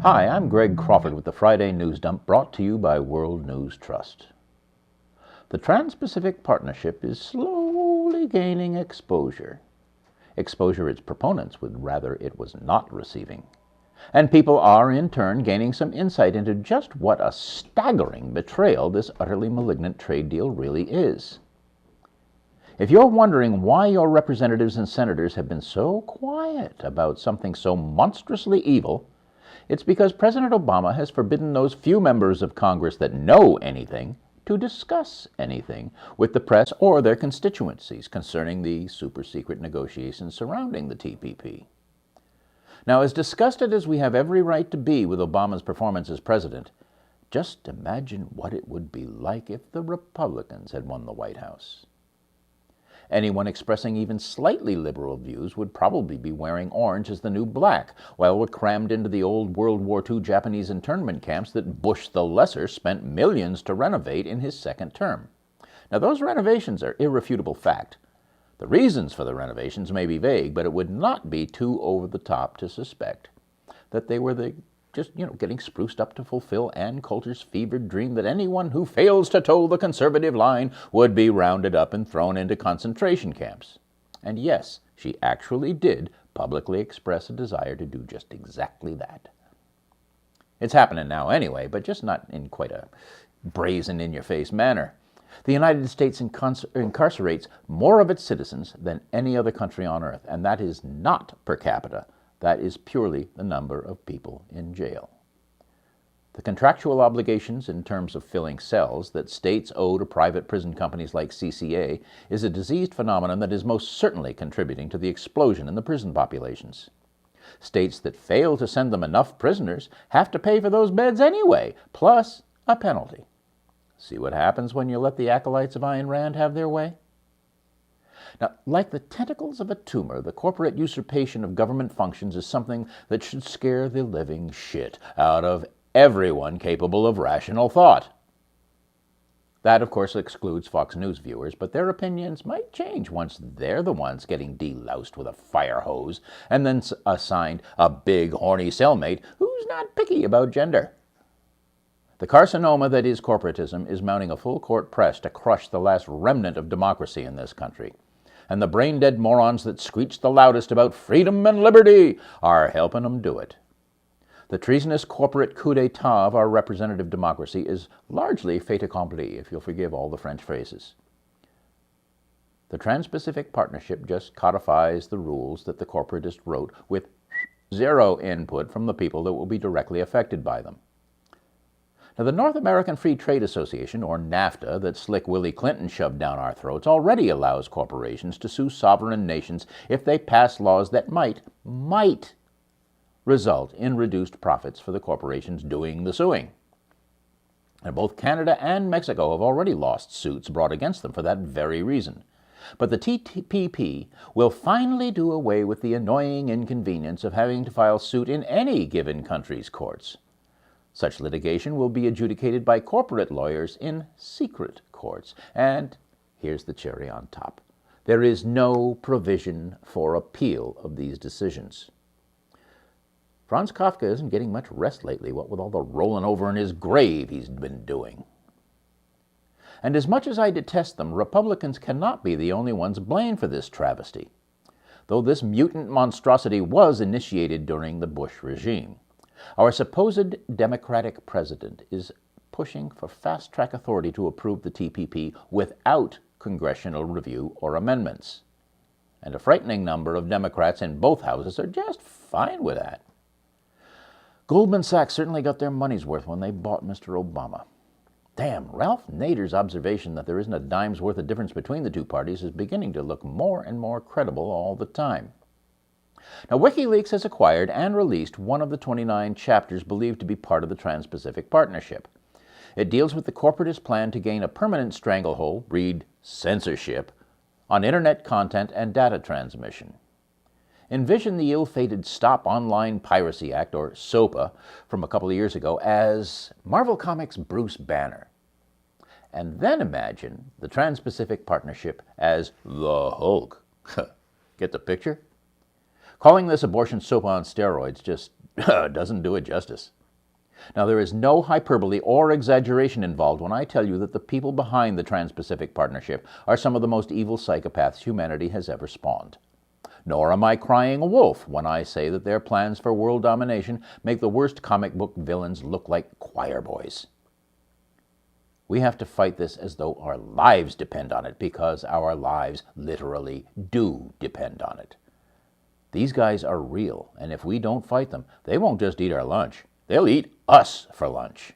Hi, I'm Greg Crawford with the Friday News Dump, brought to you by World News Trust. The Trans-Pacific Partnership is slowly gaining exposure. Exposure its proponents would rather it was not receiving. And people are, in turn, gaining some insight into just what a staggering betrayal this utterly malignant trade deal really is. If you're wondering why your representatives and senators have been so quiet about something so monstrously evil, it's because President Obama has forbidden those few members of Congress that know anything to discuss anything with the press or their constituencies concerning the super-secret negotiations surrounding the TPP. Now, as disgusted as we have every right to be with Obama's performance as president, just imagine what it would be like if the Republicans had won the White House. Anyone expressing even slightly liberal views would probably be wearing orange as the new black, while we're crammed into the old World War II Japanese internment camps that Bush the Lesser spent millions to renovate in his second term. Now, those renovations are irrefutable fact. The reasons for the renovations may be vague, but it would not be too over the top to suspect that they were getting spruced up to fulfill Ann Coulter's fevered dream that anyone who fails to toe the conservative line would be rounded up and thrown into concentration camps. And yes, she actually did publicly express a desire to do just exactly that. It's happening now anyway, but just not in quite a brazen, in-your-face manner. The United States incarcerates more of its citizens than any other country on earth, and that is not per capita. That is purely the number of people in jail. The contractual obligations in terms of filling cells that states owe to private prison companies like CCA is a diseased phenomenon that is most certainly contributing to the explosion in the prison populations. States that fail to send them enough prisoners have to pay for those beds anyway, plus a penalty. See what happens when you let the acolytes of Ayn Rand have their way? Now, like the tentacles of a tumor, the corporate usurpation of government functions is something that should scare the living shit out of everyone capable of rational thought. That, of course, excludes Fox News viewers, but their opinions might change once they're the ones getting deloused with a fire hose and then assigned a big, horny cellmate who's not picky about gender. The carcinoma that is corporatism is mounting a full-court press to crush the last remnant of democracy in this country. And the brain-dead morons that screech the loudest about freedom and liberty are helping them do it. The treasonous corporate coup d'etat of our representative democracy is largely fait accompli, if you'll forgive all the French phrases. The Trans-Pacific Partnership just codifies the rules that the corporatist wrote with zero input from the people that will be directly affected by them. Now, the North American Free Trade Association, or NAFTA, that Slick Willie Clinton shoved down our throats, already allows corporations to sue sovereign nations if they pass laws that might result in reduced profits for the corporations doing the suing. And both Canada and Mexico have already lost suits brought against them for that very reason. But the TPP will finally do away with the annoying inconvenience of having to file suit in any given country's courts. Such litigation will be adjudicated by corporate lawyers in secret courts. And here's the cherry on top. There is no provision for appeal of these decisions. Franz Kafka isn't getting much rest lately, what with all the rolling over in his grave he's been doing. And as much as I detest them, Republicans cannot be the only ones blamed for this travesty, though this mutant monstrosity was initiated during the Bush regime. Our supposed Democratic president is pushing for fast-track authority to approve the TPP without congressional review or amendments. And a frightening number of Democrats in both houses are just fine with that. Goldman Sachs certainly got their money's worth when they bought Mr. Obama. Damn, Ralph Nader's observation that there isn't a dime's worth of difference between the two parties is beginning to look more and more credible all the time. Now, WikiLeaks has acquired and released one of the 29 chapters believed to be part of the Trans-Pacific Partnership. It deals with the corporatist plan to gain a permanent stranglehold, read censorship, on Internet content and data transmission. Envision the ill-fated Stop Online Piracy Act, or SOPA, from a couple of years ago as Marvel Comics' Bruce Banner. And then imagine the Trans-Pacific Partnership as the Hulk. Get the picture? Calling this abortion soap on steroids just doesn't do it justice. Now, there is no hyperbole or exaggeration involved when I tell you that the people behind the Trans-Pacific Partnership are some of the most evil psychopaths humanity has ever spawned. Nor am I crying wolf when I say that their plans for world domination make the worst comic book villains look like choir boys. We have to fight this as though our lives depend on it, because our lives literally do depend on it. These guys are real, and if we don't fight them, they won't just eat our lunch. They'll eat us for lunch.